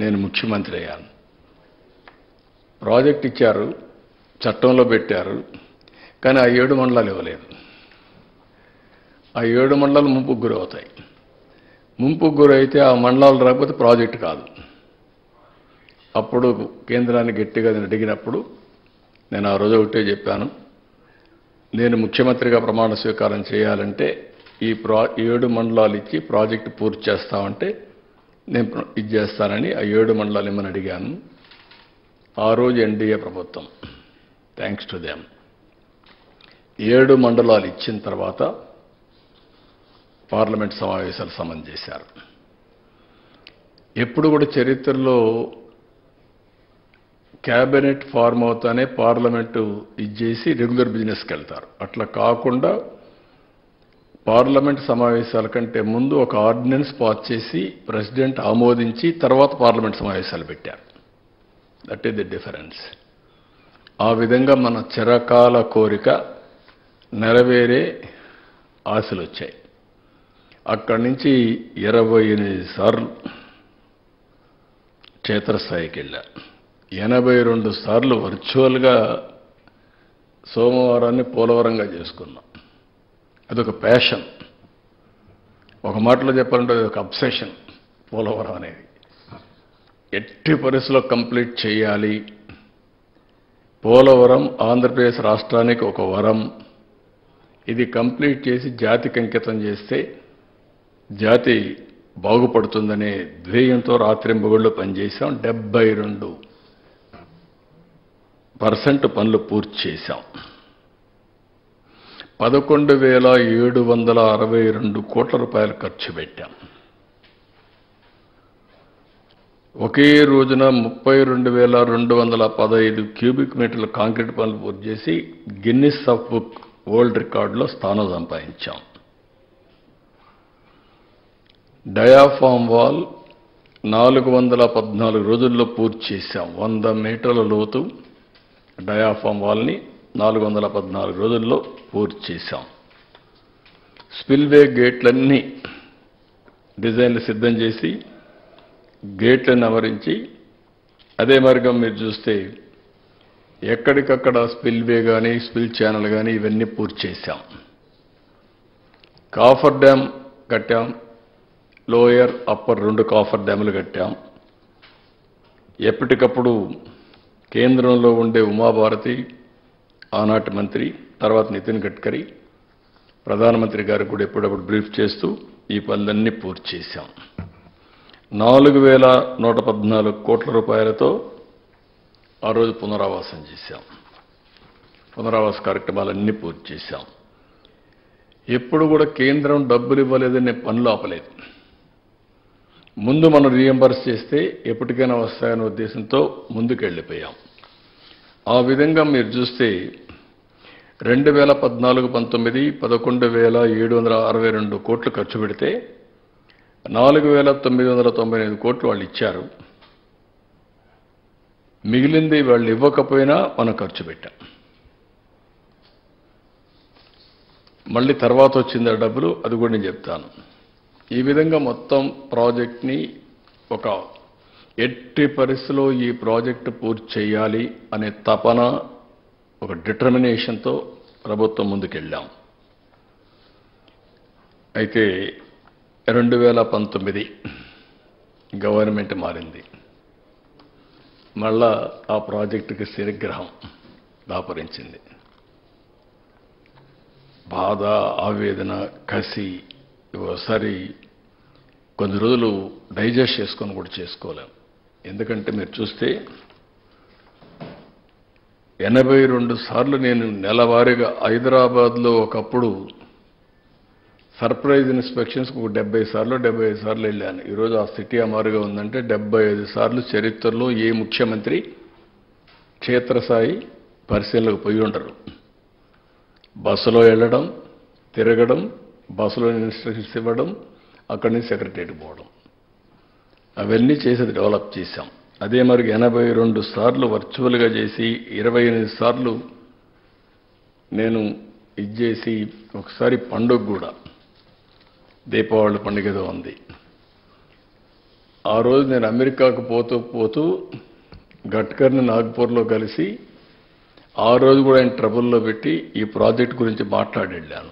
నేను ముఖ్యమంత్రి అయ్యాను. ప్రాజెక్ట్ ఇచ్చారు, చట్టంలో పెట్టారు, కానీ ఆ 7 మండలాలు ఇవ్వలేదు. ఆ 7 మండలాలు ముంపుకు గురవుతాయి. ముంపుకు గురైతే ఆ మండలాలు రాకపోతే ప్రాజెక్ట్ కాదు. అప్పుడు కేంద్రాన్ని గట్టిగా అడిగినప్పుడు నేను ఆ రోజు ఒకటే చెప్పాను, నేను ముఖ్యమంత్రిగా ప్రమాణ స్వీకారం చేయాలంటే ఈ 7 మండలాలు ఇచ్చి ప్రాజెక్టు పూర్తి చేస్తామంటే నేను ఇది చేస్తానని ఆ 7 మండలాలు ఇమ్మని అడిగాను. ఆ రోజు ఎన్డీఏ ప్రభుత్వం, థ్యాంక్స్ టు దెమ్, 7 మండలాలు ఇచ్చిన తర్వాత పార్లమెంట్ సమావేశాలు సమన్ చేశారు. ఎప్పుడు కూడా చరిత్రలో క్యాబినెట్ ఫార్మ్ అవుతానే పార్లమెంటు ఇచ్చేసి రెగ్యులర్ బిజినెస్కి వెళ్తారు. అట్లా కాకుండా పార్లమెంట్ సమావేశాల కంటే ముందు ఒక ఆర్డినెన్స్ పాస్ చేసి ప్రెసిడెంట్ ఆమోదించి తర్వాత పార్లమెంట్ సమావేశాలు పెట్టారు. That is the difference. ఆ విధంగా మన చిరకాల కోరిక నెరవేరే ఆశలు వచ్చాయి. అక్కడి నుంచి 28 సార్లు క్షేత్రస్థాయికి వెళ్ళా. 82 సార్లు వర్చువల్గా సోమవారాన్ని పోలవరంగా చేసుకున్నాం. అదొక ప్యాషన్. ఒక మాటలో చెప్పాలంటే అది ఒక అబ్సెషన్. పోలవరం అనేది ఎట్టి పరిస్థితుల్లో కంప్లీట్ చేయాలి. పోలవరం ఆంధ్రప్రదేశ్ రాష్ట్రానికి ఒక వరం. ఇది కంప్లీట్ చేసి జాతికి అంకితం చేస్తే జాతి బాగుపడుతుందనే ధ్యేయంతో రాత్రింబగళ్ళు పనిచేశాం. 72% పనులు పూర్తి చేశాం. 11,762 కోట్ల రూపాయలు ఖర్చు పెట్టాం. ఒకే రోజున 32,215 క్యూబిక్ మీటర్ల కాంక్రీట్ పనులు పూర్తి చేసి గిన్నిస్ ఆఫ్ బుక్ వరల్డ్ రికార్డులో స్థానం సంపాదించాం. డయాఫామ్ వాల్ 414 రోజుల్లో పూర్తి చేశాం. 100 మీటర్ల లోతు డయాఫామ్ వాల్ని 414 రోజుల్లో పూర్తి చేశాం. స్పిల్వే గేట్లన్నీ డిజైన్లు సిద్ధం చేసి గేట్లను అమరించి, అదే మార్గం మీరు చూస్తే ఎక్కడికక్కడ స్పిల్వే కానీ స్పిల్ ఛానల్ కానీ ఇవన్నీ పూర్తి చేశాం. కాఫర్ డ్యామ్ కట్టాం. లోయర్ అప్పర్ 2 కాఫర్ డ్యాములు కట్టాం. ఎప్పటికప్పుడు కేంద్రంలో ఉండే ఉమాభారతి, ఆనాటి మంత్రి, తర్వాత నితిన్ గడ్కరీ, ప్రధానమంత్రి గారికి కూడా ఎప్పుడప్పుడు బ్రీఫ్ చేస్తూ ఈ పనులన్నీ పూర్తి చేశాం. 4,114 కోట్ల రూపాయలతో ఆ రోజు పునరావాసం చేశాం. పునరావాస కార్యక్రమాలన్నీ పూర్తి చేశాం. ఎప్పుడు కూడా కేంద్రం డబ్బులు ఇవ్వలేదనే పనులు ఆపలేదు. ముందు మనం రీఎంబర్స్ చేస్తే ఎప్పటికైనా వస్తాయనే ఉద్దేశంతో ముందుకెళ్ళిపోయాం. ఆ విధంగా మీరు చూస్తే 2014-19 11,762 కోట్లు ఖర్చు పెడితే 4,995 కోట్లు వాళ్ళు ఇచ్చారు. మిగిలింది వాళ్ళు ఇవ్వకపోయినా మనం ఖర్చు పెట్టాం. మళ్ళీ తర్వాత వచ్చింది ఆ డబ్బులు, అది కూడా నేను చెప్తాను. ఈ విధంగా మొత్తం ప్రాజెక్ట్ని ఒక ఎట్టి పరిస్థితిలో ఈ ప్రాజెక్టు పూర్తి చేయాలి అనే తపన, ఒక డిటర్మినేషన్తో ప్రభుత్వం ముందుకెళ్ళాం. అయితే 2019 గవర్నమెంట్ మారింది. మళ్ళా ఆ ప్రాజెక్టుకి శనిగ్రహం దాపరించింది. బాధ, ఆవేదన, కసి ఒకసారి కొన్ని రోజులు డైజెస్ట్ చేసుకొని కూడా చేసుకోలేం. ఎందుకంటే మీరు చూస్తే 82 సార్లు నేను నెలవారీగా హైదరాబాద్లో ఒకప్పుడు సర్ప్రైజ్ ఇన్స్పెక్షన్స్కి 75 సార్లు వెళ్ళాను. ఈరోజు ఆ సిటీ అమారుగా ఉందంటే 75 సార్లు చరిత్రలో ఏ ముఖ్యమంత్రి క్షేత్రస్థాయి పరిశీలనకు పోయి ఉండరు. బస్సులో వెళ్ళడం, తిరగడం, బస్సులో ఇన్స్ట్రక్షన్స్ ఇవ్వడం, అక్కడి నుంచి సెక్రటరీకి పోవడం, అవన్నీ చేసేది డెవలప్ చేశాం. అదే మరి 82 సార్లు వర్చువల్గా చేసి 28 సార్లు నేను ఇది చేసి, ఒకసారి పండుగ కూడా దీపావళి పండుగ ఏదో ఉంది, ఆ రోజు నేను అమెరికాకు పోతూ గడ్కర్ని నాగ్పూర్లో కలిసి ఆ రోజు కూడా ఆయన ట్రబుల్లో పెట్టి ఈ ప్రాజెక్ట్ గురించి మాట్లాడి వెళ్ళాను.